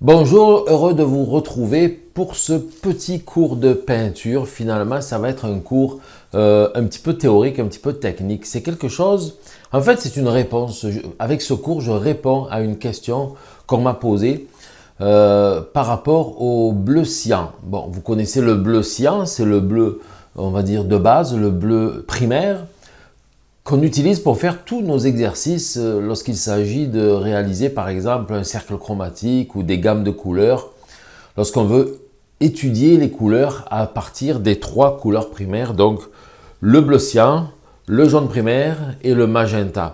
Bonjour, heureux de vous retrouver pour ce petit cours de peinture. Finalement, ça va être un cours un petit peu théorique, un petit peu technique. C'est quelque chose, en fait, c'est une réponse. Avec ce cours, je réponds à une question qu'on m'a posée par rapport au bleu cyan. Bon, vous connaissez le bleu cyan, c'est le bleu, on va dire, de base, le bleu primaire qu'on utilise pour faire tous nos exercices lorsqu'il s'agit de réaliser par exemple un cercle chromatique ou des gammes de couleurs, lorsqu'on veut étudier les couleurs à partir des trois couleurs primaires, donc le bleu cyan, le jaune primaire et le magenta.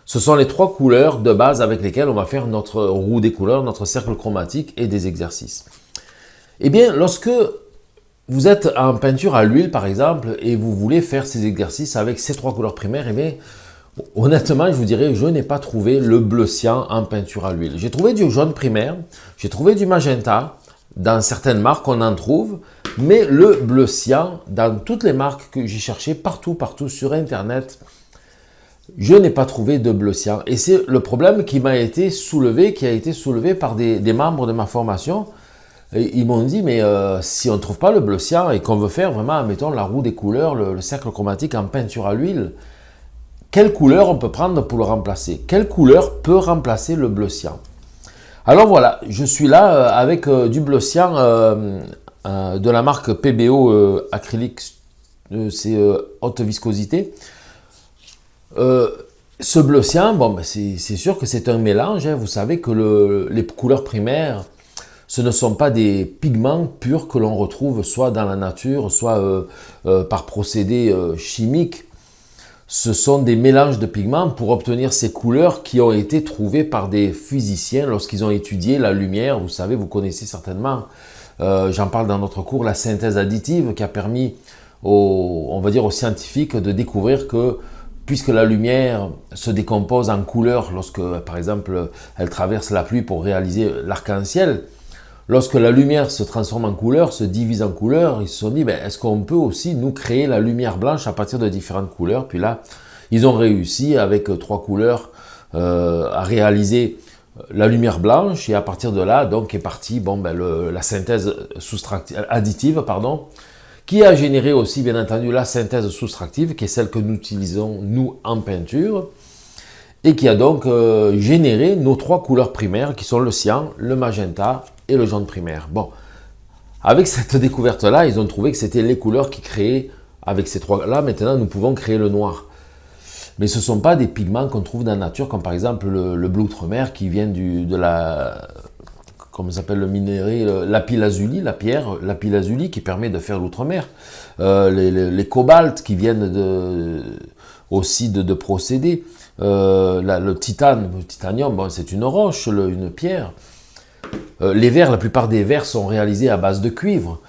Ce sont les trois couleurs de base avec lesquelles on va faire notre roue des couleurs, notre cercle chromatique et des exercices. Eh bien, lorsque vous êtes en peinture à l'huile, par exemple, et vous voulez faire ces exercices avec ces trois couleurs primaires, eh bien, honnêtement, je vous dirais, je n'ai pas trouvé le bleu cyan en peinture à l'huile. J'ai trouvé du jaune primaire, j'ai trouvé du magenta, dans certaines marques on en trouve, mais le bleu cyan, dans toutes les marques que j'ai cherché, partout sur Internet, je n'ai pas trouvé de bleu cyan. Et c'est le problème qui m'a été soulevé, qui a été soulevé par des membres de ma formation. Et ils m'ont dit, mais si on ne trouve pas le bleu cyan et qu'on veut faire vraiment, mettons, la roue des couleurs, le cercle chromatique en peinture à l'huile, quelle couleur on peut prendre pour le remplacer? Quelle couleur peut remplacer le bleu cyan? Alors voilà, je suis là avec du bleu cyan de la marque PBO acrylique, c'est haute viscosité. Ce bleu cyan, bon, ben c'est sûr que c'est un mélange. Vous savez que les couleurs primaires, ce ne sont pas des pigments purs que l'on retrouve soit dans la nature, soit par procédé chimique. Ce sont des mélanges de pigments pour obtenir ces couleurs qui ont été trouvées par des physiciens lorsqu'ils ont étudié la lumière. Vous savez, vous connaissez certainement, j'en parle dans notre cours, la synthèse additive qui a permis on va dire aux scientifiques de découvrir que puisque la lumière se décompose en couleurs lorsque, par exemple, elle traverse la pluie pour réaliser l'arc-en-ciel, lorsque la lumière se transforme en couleur, se divise en couleurs, ils se sont dit, ben, est-ce qu'on peut aussi nous créer la lumière blanche à partir de différentes couleurs? Puis là, ils ont réussi avec trois couleurs à réaliser la lumière blanche et à partir de là, donc est partie bon, ben, la synthèse additive, pardon, qui a généré aussi bien entendu la synthèse soustractive, qui est celle que nous utilisons nous en peinture, et qui a donc généré nos trois couleurs primaires qui sont le cyan, le magenta et le jaune primaire. Bon, avec cette découverte-là, ils ont trouvé que c'était les couleurs qui créaient, avec ces trois-là, maintenant nous pouvons créer le noir. Mais ce ne sont pas des pigments qu'on trouve dans la nature, comme par exemple le bleu outre-mer qui vient de la... Comment s'appelle le minerai, lapis-lazuli, la pierre, lapis-lazuli qui permet de faire l'outre-mer. Les cobaltes qui viennent aussi de procédés. Le titane, le titanium, bon, c'est une roche, une pierre. Les verres, la plupart des verres sont réalisés à base de cuivre.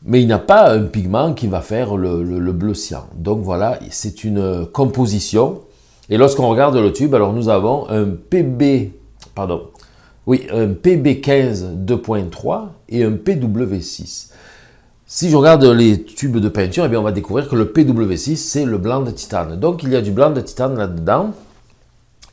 Mais il n'y a pas un pigment qui va faire le bleu cyan. Donc voilà, c'est une composition. Et lorsqu'on regarde le tube, alors nous avons un un PB15 2.3 et un PW6. Si je regarde les tubes de peinture, eh bien on va découvrir que le PW6, c'est le blanc de titane. Donc il y a du blanc de titane là-dedans.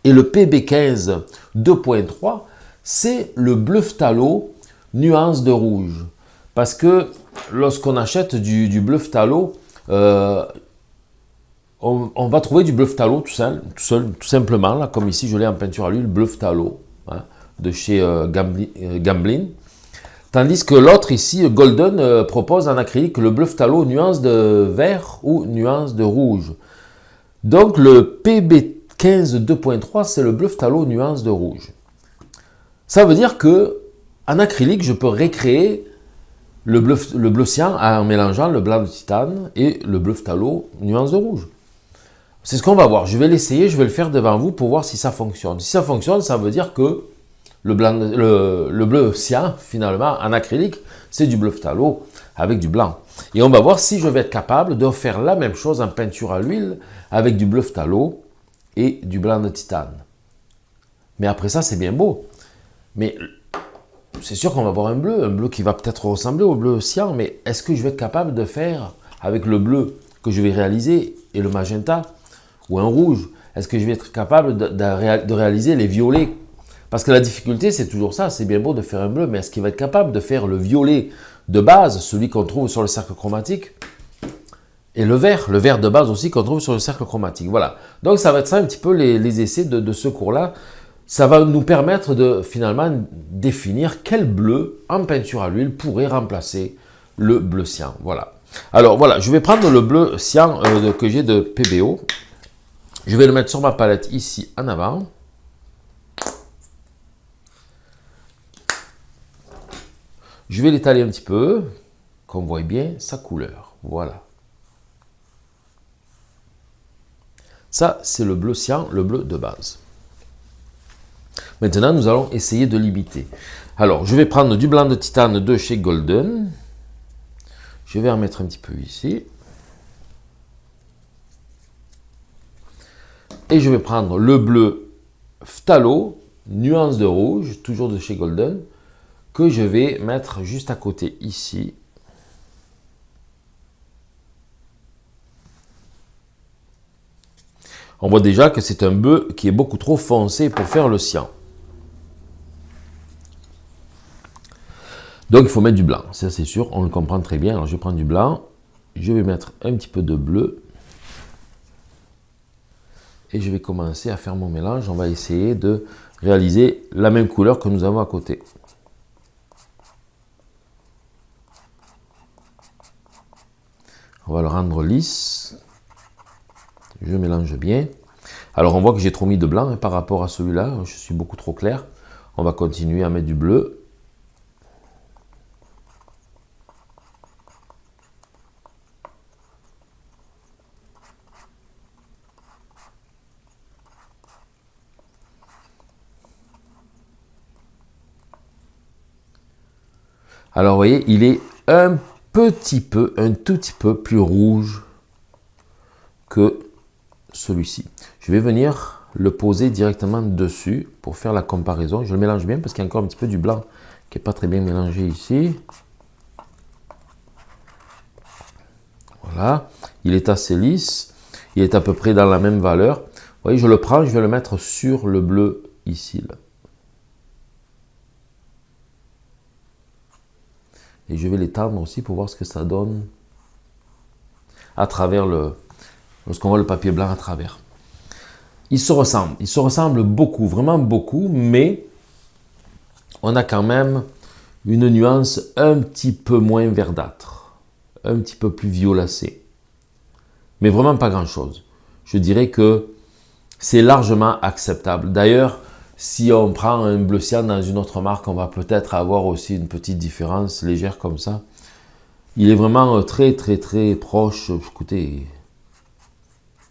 Et le PB15 2.3, c'est le bleu phthalo nuance de rouge. Parce que lorsqu'on achète du bleu phthalo, on va trouver du bleu phthalo tout simplement, là, comme ici je l'ai en peinture à l'huile, bleu phthalo, hein, de chez Gamblin. Tandis que l'autre ici, Golden, propose en acrylique le bleu phthalo nuance de vert ou nuance de rouge. Donc le PB15 2.3, c'est le bleu phthalo nuance de rouge. Ça veut dire que en acrylique, je peux récréer le bleu cyan en mélangeant le blanc de titane et le bleu phthalo nuance de rouge. C'est ce qu'on va voir. Je vais l'essayer, je vais le faire devant vous pour voir si ça fonctionne. Si ça fonctionne, ça veut dire que le bleu cyan, finalement, en acrylique, c'est du bleu phthalo avec du blanc. Et on va voir si je vais être capable de faire la même chose en peinture à l'huile avec du bleu phthalo et du blanc de titane. Mais après ça, c'est bien beau. Mais c'est sûr qu'on va avoir un bleu qui va peut-être ressembler au bleu cyan, mais est-ce que je vais être capable de faire avec le bleu que je vais réaliser et le magenta ou un rouge? Est-ce que je vais être capable de réaliser les violets Parce que la difficulté, c'est toujours ça, c'est bien beau de faire un bleu, mais est-ce qu'il va être capable de faire le violet de base, celui qu'on trouve sur le cercle chromatique, et le vert de base aussi qu'on trouve sur le cercle chromatique. Voilà. Donc ça va être ça un petit peu les essais de ce cours-là. Ça va nous permettre de finalement définir quel bleu en peinture à l'huile pourrait remplacer le bleu cyan. Voilà. Alors voilà, je vais prendre le bleu cyan que j'ai de PBO. Je vais le mettre sur ma palette ici en avant. Je vais l'étaler un petit peu, qu'on voit bien sa couleur. Voilà. Ça, c'est le bleu cyan, le bleu de base. Maintenant, nous allons essayer de l'imiter. Alors, je vais prendre du blanc de titane de chez Golden. Je vais en mettre un petit peu ici. Et je vais prendre le bleu phthalo, nuance de rouge, toujours de chez Golden, que je vais mettre juste à côté ici. On voit déjà que c'est un bleu qui est beaucoup trop foncé pour faire le cyan. Donc il faut mettre du blanc, ça c'est sûr, on le comprend très bien. Alors je vais prendre du blanc, je vais mettre un petit peu de bleu. Et je vais commencer à faire mon mélange. On va essayer de réaliser la même couleur que nous avons à côté. On va le rendre lisse. Je mélange bien. Alors on voit que j'ai trop mis de blanc par rapport à celui-là. Je suis beaucoup trop clair. On va continuer à mettre du bleu. Alors vous voyez, il est un tout petit peu plus rouge que celui-ci. Je vais venir le poser directement dessus pour faire la comparaison. Je le mélange bien parce qu'il y a encore un petit peu du blanc qui n'est pas très bien mélangé ici. Voilà, il est assez lisse. Il est à peu près dans la même valeur. Vous voyez, je le prends, je vais le mettre sur le bleu ici. Là. Et je vais l'étendre aussi pour voir ce que ça donne à travers lorsqu'on voit le papier blanc à travers. Ils se ressemblent beaucoup, vraiment beaucoup, mais on a quand même une nuance un petit peu moins verdâtre, un petit peu plus violacée. Mais vraiment pas grand-chose. Je dirais que c'est largement acceptable. D'ailleurs, si on prend un bleu cyan dans une autre marque, on va peut-être avoir aussi une petite différence légère comme ça. Il est vraiment très proche. Écoutez,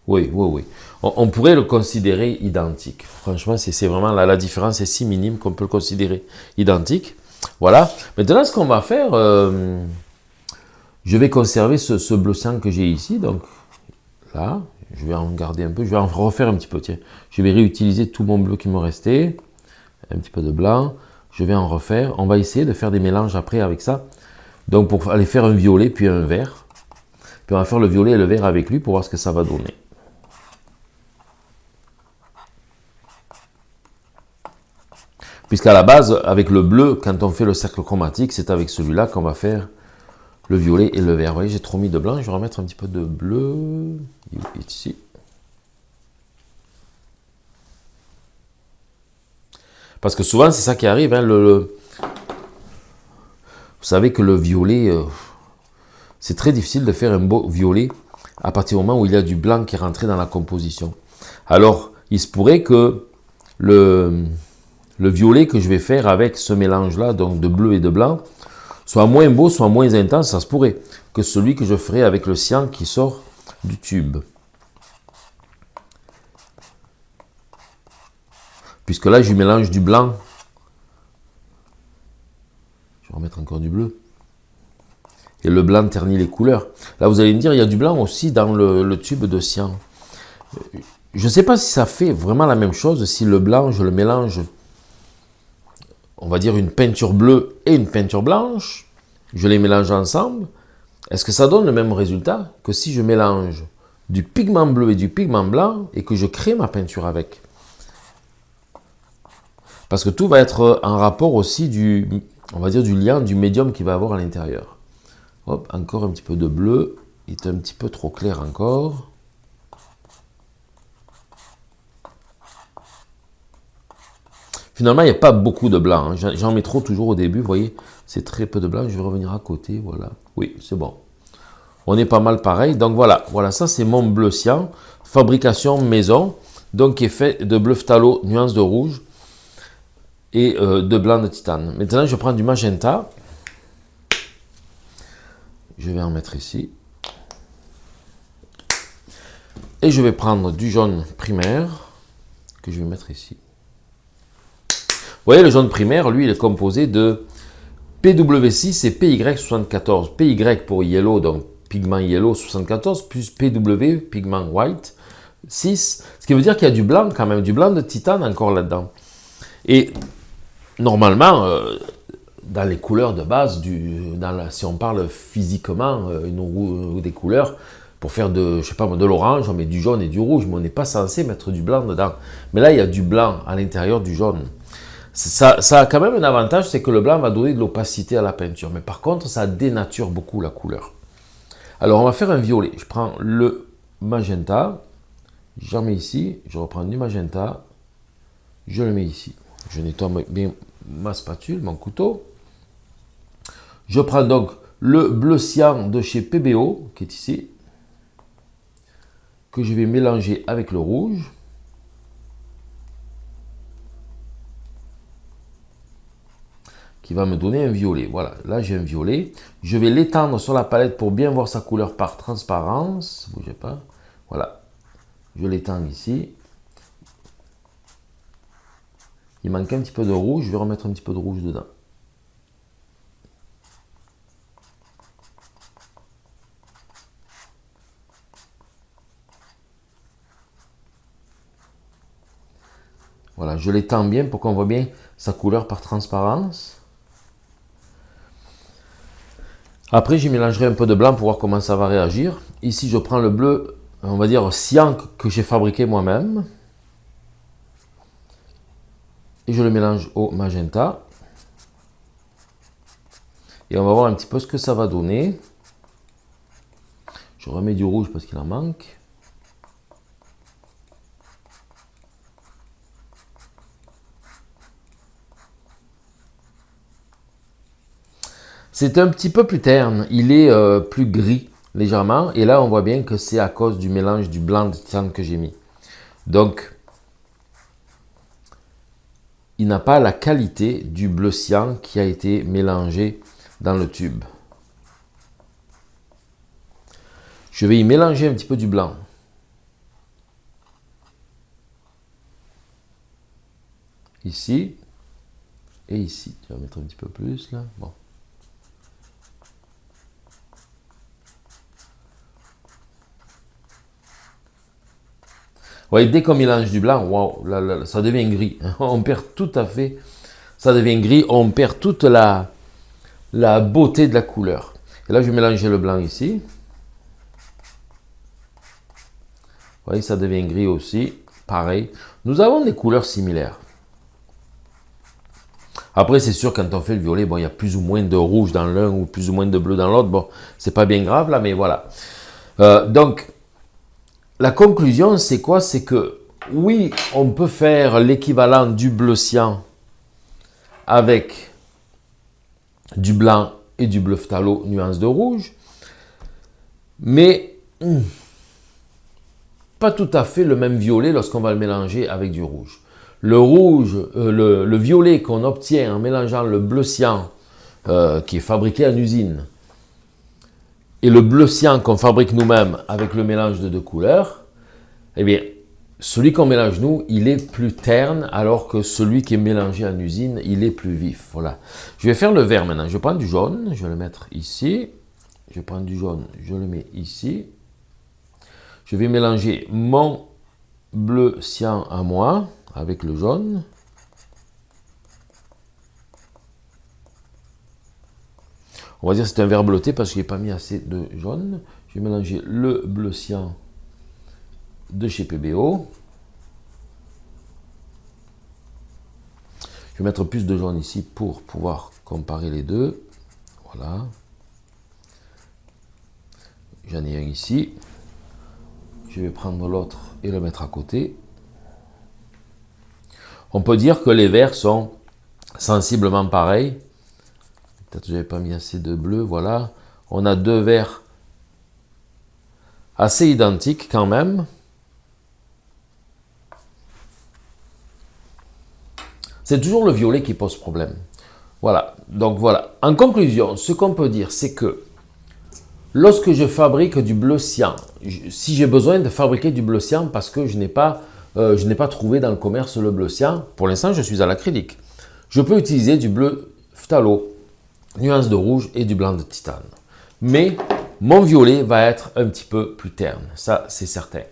oui. On pourrait le considérer identique. Franchement, c'est vraiment la différence est si minime qu'on peut le considérer identique. Voilà. Maintenant, ce qu'on va faire, je vais conserver ce bleu cyan que j'ai ici. Donc là, je vais en garder un peu. Je vais en refaire un petit peu. Tiens, je vais réutiliser tout mon bleu qui me restait. Un petit peu de blanc. Je vais en refaire. On va essayer de faire des mélanges après avec ça. Donc pour aller faire un violet puis un vert. Puis on va faire le violet et le vert avec lui pour voir ce que ça va donner. Puisqu'à la base, avec le bleu, quand on fait le cercle chromatique, c'est avec celui-là qu'on va faire le violet et le vert. Vous voyez, j'ai trop mis de blanc. Je vais remettre un petit peu de bleu. Ici. Parce que souvent, c'est ça qui arrive. Hein, vous savez que le violet, c'est très difficile de faire un beau violet à partir du moment où il y a du blanc qui est rentré dans la composition. Alors, il se pourrait que le violet que je vais faire avec ce mélange-là, donc de bleu et de blanc, soit moins beau, soit moins intense, ça se pourrait, que celui que je ferai avec le cyan qui sort du tube. Puisque là, je mélange du blanc. Je vais remettre encore du bleu. Et le blanc ternit les couleurs. Là, vous allez me dire, il y a du blanc aussi dans le tube de cyan. Je ne sais pas si ça fait vraiment la même chose, si le blanc, je le mélange, on va dire une peinture bleue et une peinture blanche, je les mélange ensemble. Est-ce que ça donne le même résultat que si je mélange du pigment bleu et du pigment blanc et que je crée ma peinture avec? Parce que tout va être en rapport aussi on va dire, du lien, du médium qu'il va avoir à l'intérieur. Hop, encore un petit peu de bleu. Il est un petit peu trop clair encore. Finalement, il n'y a pas beaucoup de blanc. Hein. J'en mets trop toujours au début, vous voyez. C'est très peu de blanc. Je vais revenir à côté, voilà. Oui, c'est bon. On est pas mal pareil. Donc voilà, voilà, ça c'est mon bleu cyan. Fabrication maison. Donc qui est fait de bleu phthalo, nuance de rouge. Et de blanc de titane. Maintenant, je prends du magenta. Je vais en mettre ici. Et je vais prendre du jaune primaire, que je vais mettre ici. Vous voyez, le jaune primaire, lui, il est composé de PW6 et PY74. PY pour yellow, donc pigment yellow 74, plus PW, pigment white 6. Ce qui veut dire qu'il y a du blanc quand même, du blanc de titane encore là-dedans. Et normalement, dans les couleurs de base, si on parle physiquement, des couleurs, pour faire je sais pas, de l'orange, on met du jaune et du rouge, mais on n'est pas censé mettre du blanc dedans. Mais là, il y a du blanc à l'intérieur du jaune. Ça a quand même un avantage, c'est que le blanc va donner de l'opacité à la peinture. Mais par contre, ça dénature beaucoup la couleur. Alors, on va faire un violet. Je prends le magenta, j'en mets ici, je reprends du magenta, je le mets ici. Je nettoie bien ma spatule, mon couteau. Je prends donc le bleu cyan de chez PBO, qui est ici, que je vais mélanger avec le rouge. Qui va me donner un violet. Voilà, là j'ai un violet. Je vais l'étendre sur la palette pour bien voir sa couleur par transparence. Ne bougez pas. Voilà, je l'étends ici. Il manque un petit peu de rouge, je vais remettre un petit peu de rouge dedans. Voilà, je l'étends bien pour qu'on voit bien sa couleur par transparence. Après, j'y mélangerai un peu de blanc pour voir comment ça va réagir. Ici, je prends le bleu, on va dire cyan, que j'ai fabriqué moi-même. Et je le mélange au magenta. Et on va voir un petit peu ce que ça va donner. Je remets du rouge parce qu'il en manque. C'est un petit peu plus terne, il est plus gris légèrement. Et là, on voit bien que c'est à cause du mélange du blanc de titane que j'ai mis. Donc, il n'a pas la qualité du bleu cyan qui a été mélangé dans le tube. Je vais y mélanger un petit peu du blanc. Ici et ici. Je vais mettre un petit peu plus là. Bon. Vous voyez, dès qu'on mélange du blanc, wow, là, ça devient gris. On perd tout à fait, ça devient gris, on perd toute la beauté de la couleur. Et là, je vais mélanger le blanc ici. Vous voyez, ça devient gris aussi. Pareil. Nous avons des couleurs similaires. Après, c'est sûr, quand on fait le violet, bon, il y a plus ou moins de rouge dans l'un ou plus ou moins de bleu dans l'autre. Bon, c'est pas bien grave là, mais voilà. Donc, la conclusion, c'est quoi? C'est que oui, on peut faire l'équivalent du bleu cyan avec du blanc et du bleu phthalo nuance de rouge, mais pas tout à fait le même violet lorsqu'on va le mélanger avec du rouge. Le rouge, le violet qu'on obtient en mélangeant le bleu cyan qui est fabriqué en usine et le bleu cyan qu'on fabrique nous-mêmes avec le mélange de deux couleurs, eh bien, celui qu'on mélange nous, il est plus terne, alors que celui qui est mélangé en usine, il est plus vif. Voilà. Je vais faire le vert maintenant. Je prends du jaune, je vais le mettre ici. Je prends du jaune, je le mets ici. Je vais mélanger mon bleu cyan à moi avec le jaune. On va dire que c'est un vert bleuté parce que je n'ai pas mis assez de jaune. Je vais mélanger le bleu cyan de chez PBO. Je vais mettre plus de jaune ici pour pouvoir comparer les deux. Voilà. J'en ai un ici. Je vais prendre l'autre et le mettre à côté. On peut dire que les verts sont sensiblement pareils. Peut-être que je n'avais pas mis assez de bleu, voilà. On a deux verts assez identiques quand même. C'est toujours le violet qui pose problème. Voilà, donc voilà. En conclusion, ce qu'on peut dire, c'est que lorsque je fabrique du bleu cyan, si j'ai besoin de fabriquer du bleu cyan parce que je n'ai pas trouvé dans le commerce le bleu cyan, pour l'instant je suis à l'acrylique, je peux utiliser du bleu phthalo, nuance de rouge et du blanc de titane. Mais mon violet va être un petit peu plus terne, ça c'est certain.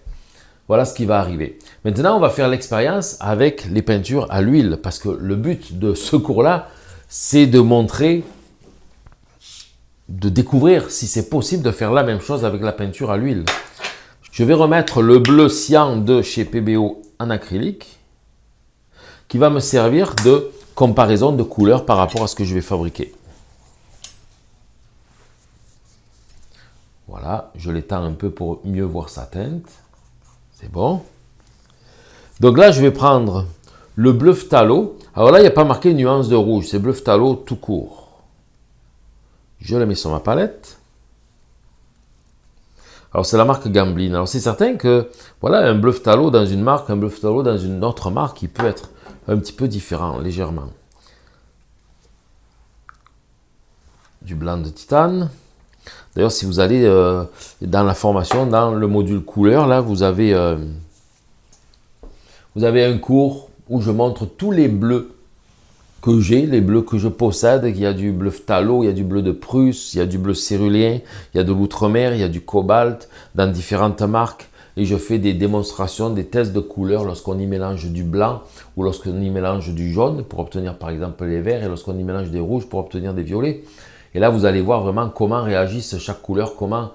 Voilà ce qui va arriver. Maintenant, on va faire l'expérience avec les peintures à l'huile, parce que le but de ce cours-là, c'est de montrer, de découvrir si c'est possible de faire la même chose avec la peinture à l'huile. Je vais remettre le bleu cyan de chez PBO en acrylique, qui va me servir de comparaison de couleurs par rapport à ce que je vais fabriquer. Voilà, je l'étends un peu pour mieux voir sa teinte. C'est bon. Donc là, je vais prendre le bleu phthalo. Alors là, il n'y a pas marqué nuance de rouge, c'est bleu phthalo tout court. Je le mets sur ma palette. Alors c'est la marque Gamblin. Alors c'est certain que, voilà, un bleu phthalo dans une marque, un bleu phthalo dans une autre marque, il peut être un petit peu différent, légèrement. Du blanc de titane. D'ailleurs, si vous allez dans la formation, dans le module couleur, là, vous avez un cours où je montre tous les bleus que j'ai, les bleus que je possède. Il y a du bleu phthalo, il y a du bleu de Prusse, il y a du bleu cérulien, il y a de l'outre-mer, il y a du cobalt dans différentes marques. Et je fais des démonstrations, des tests de couleurs lorsqu'on y mélange du blanc ou lorsqu'on y mélange du jaune pour obtenir par exemple les verts et lorsqu'on y mélange des rouges pour obtenir des violets. Et là, vous allez voir vraiment comment réagissent chaque couleur, comment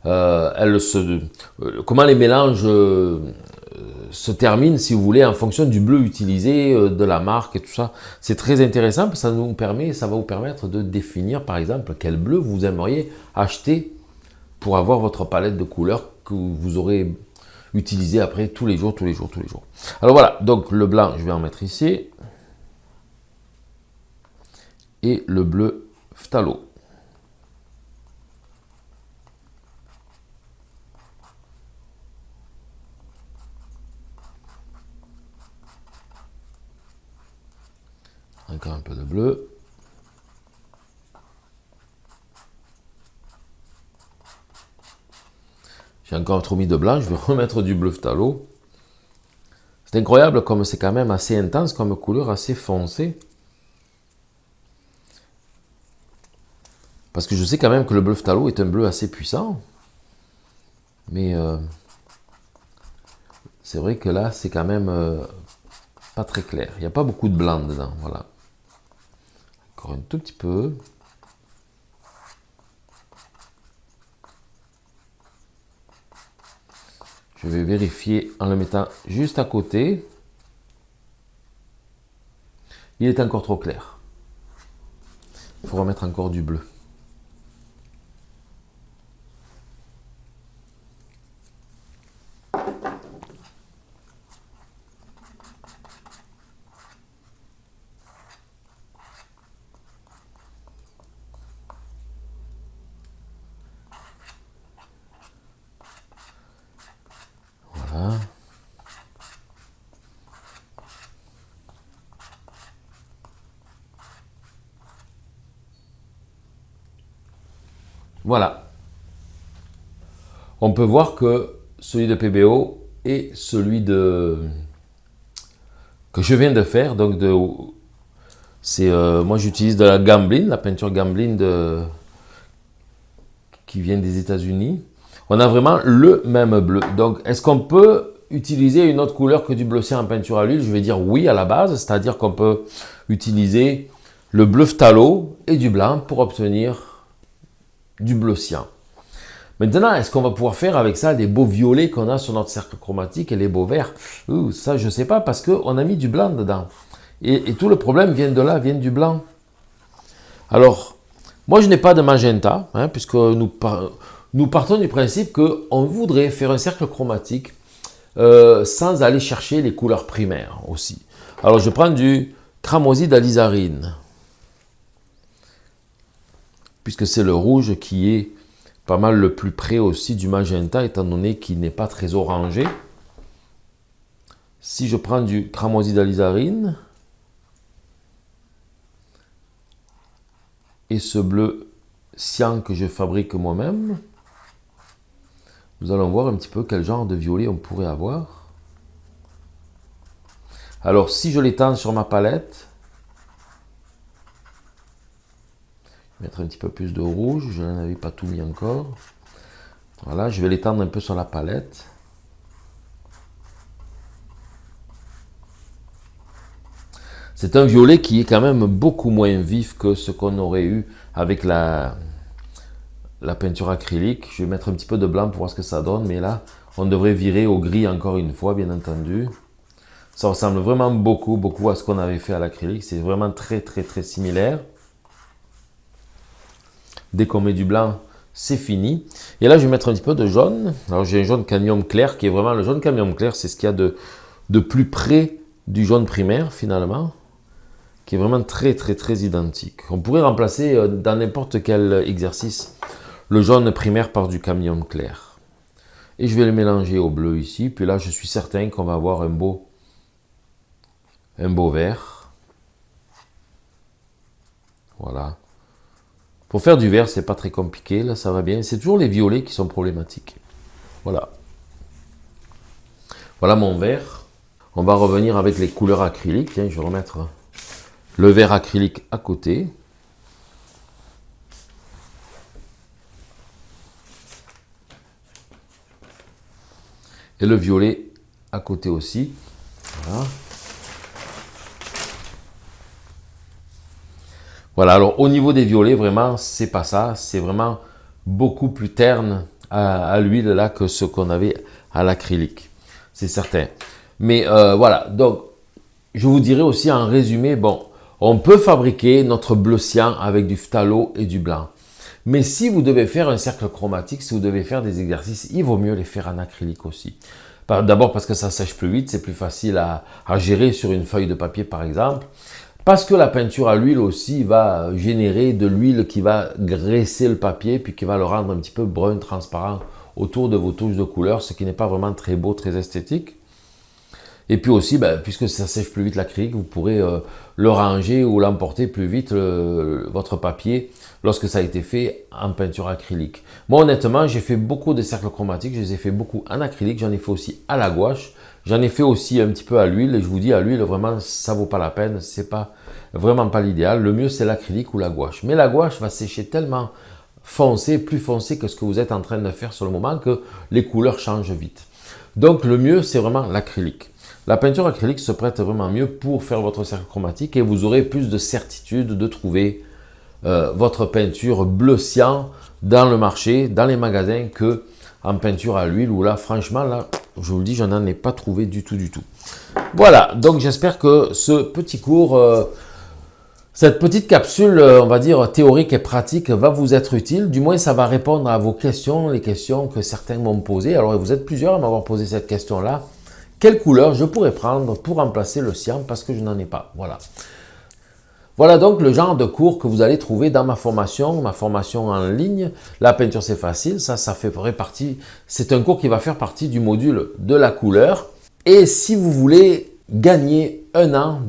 les mélanges se terminent, si vous voulez, en fonction du bleu utilisé, de la marque et tout ça. C'est très intéressant parce que ça va vous permettre de définir, par exemple, quel bleu vous aimeriez acheter pour avoir votre palette de couleurs que vous aurez utilisé après tous les jours. Alors voilà, donc le blanc, je vais en mettre ici. Et le bleu phthalo. Encore un peu de bleu. J'ai encore trop mis de blanc, je vais remettre du bleu phthalo. C'est incroyable comme c'est quand même assez intense comme couleur, assez foncée. Parce que je sais quand même que le bleu phthalo est un bleu assez puissant. Mais c'est vrai que là, c'est quand même pas très clair. Il n'y a pas beaucoup de blanc dedans, voilà. Encore un tout petit peu. Je vais vérifier en le mettant juste à côté. Il est encore trop clair. Il faut remettre encore du bleu. Voilà. Voilà. On peut voir que celui de PBO et celui que je viens de faire, donc moi j'utilise de la Gamblin, la peinture Gamblin qui vient des États-Unis. On a vraiment le même bleu. Donc, est-ce qu'on peut utiliser une autre couleur que du bleu cyan en peinture à l'huile? Je vais dire oui à la base, c'est-à-dire qu'on peut utiliser le bleu phthalo et du blanc pour obtenir du bleu cyan. Maintenant, est-ce qu'on va pouvoir faire avec ça des beaux violets qu'on a sur notre cercle chromatique et les beaux verts? Ça, je ne sais pas parce qu'on a mis du blanc dedans. Et tout le problème vient de là, vient du blanc. Alors, moi je n'ai pas de magenta, hein, puisque nous partons du principe qu'on voudrait faire un cercle chromatique sans aller chercher les couleurs primaires aussi. Alors je prends du cramoisi d'alizarine, puisque c'est le rouge qui est pas mal le plus près aussi du magenta, étant donné qu'il n'est pas très orangé. Si je prends du cramoisi d'alizarine, et ce bleu cyan que je fabrique moi-même, nous allons voir un petit peu quel genre de violet on pourrait avoir. Alors si je l'étends sur ma palette, je vais mettre un petit peu plus de rouge, je n'en avais pas tout mis encore. Voilà, je vais l'étendre un peu sur la palette. C'est un violet qui est quand même beaucoup moins vif que ce qu'on aurait eu avec la peinture acrylique. Je vais mettre un petit peu de blanc pour voir ce que ça donne, mais là, on devrait virer au gris encore une fois, bien entendu. Ça ressemble vraiment beaucoup à ce qu'on avait fait à l'acrylique. C'est vraiment très similaire. Dès qu'on met du blanc, c'est fini. Et là, je vais mettre un petit peu de jaune. Alors, j'ai un jaune cadmium clair qui est vraiment... Le jaune cadmium clair, c'est ce qu'il y a de plus près du jaune primaire, finalement, qui est vraiment très identique. On pourrait remplacer dans n'importe quel exercice le jaune primaire par du cadmium clair. Et je vais le mélanger au bleu ici. Puis là, je suis certain qu'on va avoir un beau vert. Voilà. Pour faire du vert, c'est pas très compliqué. Là, ça va bien. C'est toujours les violets qui sont problématiques. Voilà. Voilà mon vert. On va revenir avec les couleurs acryliques. Tiens, je vais remettre le vert acrylique à côté. Et le violet à côté aussi. Voilà. Voilà, alors au niveau des violets, vraiment, c'est pas ça. C'est vraiment beaucoup plus terne à l'huile là que ce qu'on avait à l'acrylique. C'est certain. Mais voilà, donc je vous dirais aussi en résumé, bon, on peut fabriquer notre bleu cyan avec du phthalo et du blanc. Mais si vous devez faire un cercle chromatique, si vous devez faire des exercices, il vaut mieux les faire en acrylique aussi. D'abord parce que ça sèche plus vite, c'est plus facile à gérer sur une feuille de papier par exemple. Parce que la peinture à l'huile aussi va générer de l'huile qui va graisser le papier, puis qui va le rendre un petit peu brun, transparent autour de vos touches de couleur, ce qui n'est pas vraiment très beau, très esthétique. Et puis aussi, puisque ça sèche plus vite l'acrylique, vous pourrez le ranger ou l'emporter plus vite, votre papier, lorsque ça a été fait en peinture acrylique. Moi, honnêtement, j'ai fait beaucoup de cercles chromatiques, je les ai fait beaucoup en acrylique, j'en ai fait aussi à la gouache, j'en ai fait aussi un petit peu à l'huile, et je vous dis, à l'huile, vraiment, ça vaut pas la peine, c'est pas vraiment pas l'idéal. Le mieux, c'est l'acrylique ou la gouache. Mais la gouache va sécher tellement foncé, plus foncé que ce que vous êtes en train de faire sur le moment, que les couleurs changent vite. Donc, le mieux, c'est vraiment l'acrylique. La peinture acrylique se prête vraiment mieux pour faire votre cercle chromatique et vous aurez plus de certitude de trouver votre peinture bleu cyan dans le marché, dans les magasins, que en peinture à l'huile, où là, franchement, là, je vous le dis, je n'en ai pas trouvé du tout. Voilà, donc j'espère que ce petit cours, cette petite capsule, on va dire, théorique et pratique va vous être utile. Du moins, ça va répondre à vos questions, les questions que certains m'ont posées. Alors, vous êtes plusieurs à m'avoir posé cette question-là. Quelle couleur je pourrais prendre pour remplacer le cyan parce que je n'en ai pas. Voilà. Voilà donc le genre de cours que vous allez trouver dans ma formation en ligne. La peinture c'est facile, ça ferait partie, c'est un cours qui va faire partie du module de la couleur. Et si vous voulez gagner un an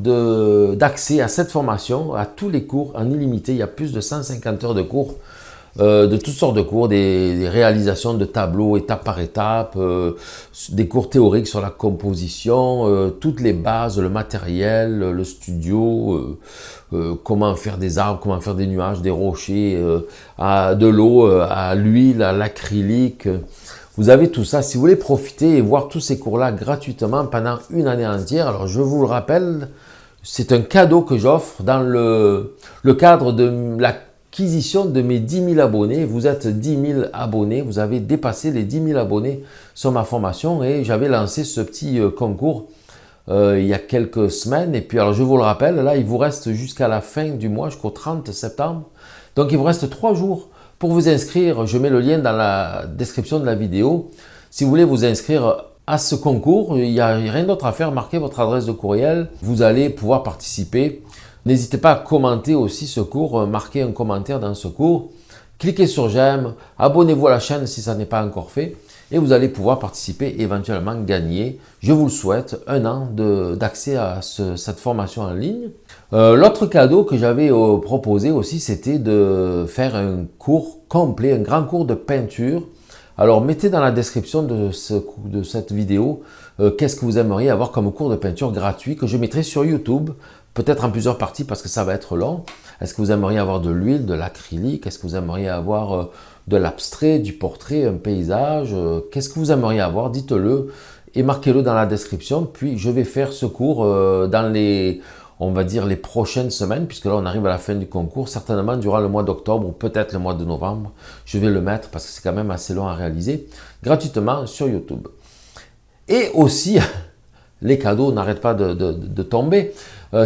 d'accès à cette formation, à tous les cours en illimité, il y a plus de 150 heures de cours, de toutes sortes de cours, des réalisations de tableaux étape par étape, des cours théoriques sur la composition, toutes les bases, le matériel, le studio, comment faire des arbres, comment faire des nuages, des rochers, de l'eau, à l'huile, à l'acrylique. Vous avez tout ça. Si vous voulez profiter et voir tous ces cours-là gratuitement pendant une année entière, alors je vous le rappelle, c'est un cadeau que j'offre dans le cadre de l'acquisition de mes 10 000 abonnés. Vous êtes 10 000 abonnés, vous avez dépassé les 10 000 abonnés sur ma formation et j'avais lancé ce petit concours il y a quelques semaines. Et puis, alors je vous le rappelle, là, il vous reste jusqu'à la fin du mois, jusqu'au 30 septembre. Donc, il vous reste 3 jours pour vous inscrire. Je mets le lien dans la description de la vidéo. Si vous voulez vous inscrire à ce concours, il n'y a rien d'autre à faire. Marquez votre adresse de courriel. Vous allez pouvoir participer. N'hésitez pas à commenter aussi ce cours. Marquez un commentaire dans ce cours. Cliquez sur j'aime. Abonnez-vous à la chaîne si ça n'est pas encore fait. Et vous allez pouvoir participer et éventuellement gagner, je vous le souhaite, 1 an d'accès à cette formation en ligne. L'autre cadeau que j'avais proposé aussi, c'était de faire un cours complet, un grand cours de peinture. Alors mettez dans la description de cette vidéo qu'est-ce que vous aimeriez avoir comme cours de peinture gratuit que je mettrai sur YouTube, peut-être en plusieurs parties parce que ça va être long. Est-ce que vous aimeriez avoir de l'huile, de l'acrylique? Est-ce que vous aimeriez avoir de l'abstrait, du portrait, un paysage? Qu'est-ce que vous aimeriez avoir? Dites-le et marquez-le dans la description. Puis je vais faire ce cours dans les, on va dire, les prochaines semaines, puisque là on arrive à la fin du concours, certainement durant le mois d'octobre ou peut-être le mois de novembre. Je vais le mettre parce que c'est quand même assez long à réaliser, gratuitement sur YouTube. Et aussi, les cadeaux n'arrêtent pas de tomber.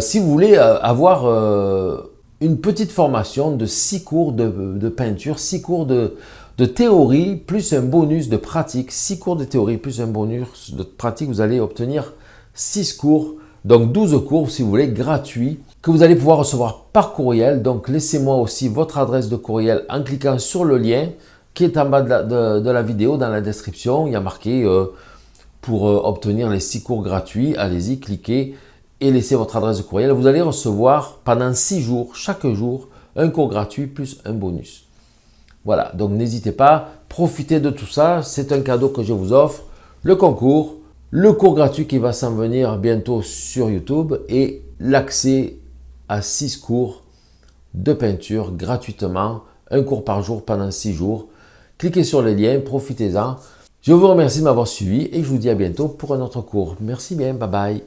Si vous voulez avoir une petite formation de 6 cours de peinture, 6 cours de théorie, plus un bonus de pratique, 6 cours de théorie, plus un bonus de pratique, vous allez obtenir 6 cours, donc 12 cours si vous voulez, gratuits, que vous allez pouvoir recevoir par courriel. Donc laissez-moi aussi votre adresse de courriel en cliquant sur le lien qui est en bas de la vidéo, dans la description. Il y a marqué pour obtenir les 6 cours gratuits, allez-y, cliquez et laissez votre adresse de courriel. Vous allez recevoir pendant 6 jours, chaque jour, un cours gratuit plus un bonus. Voilà, donc n'hésitez pas, profitez de tout ça, c'est un cadeau que je vous offre, le concours, le cours gratuit qui va s'en venir bientôt sur YouTube et l'accès à 6 cours de peinture gratuitement, un cours par jour pendant 6 jours. Cliquez sur les liens, profitez-en. Je vous remercie de m'avoir suivi et je vous dis à bientôt pour un autre cours. Merci bien, bye bye.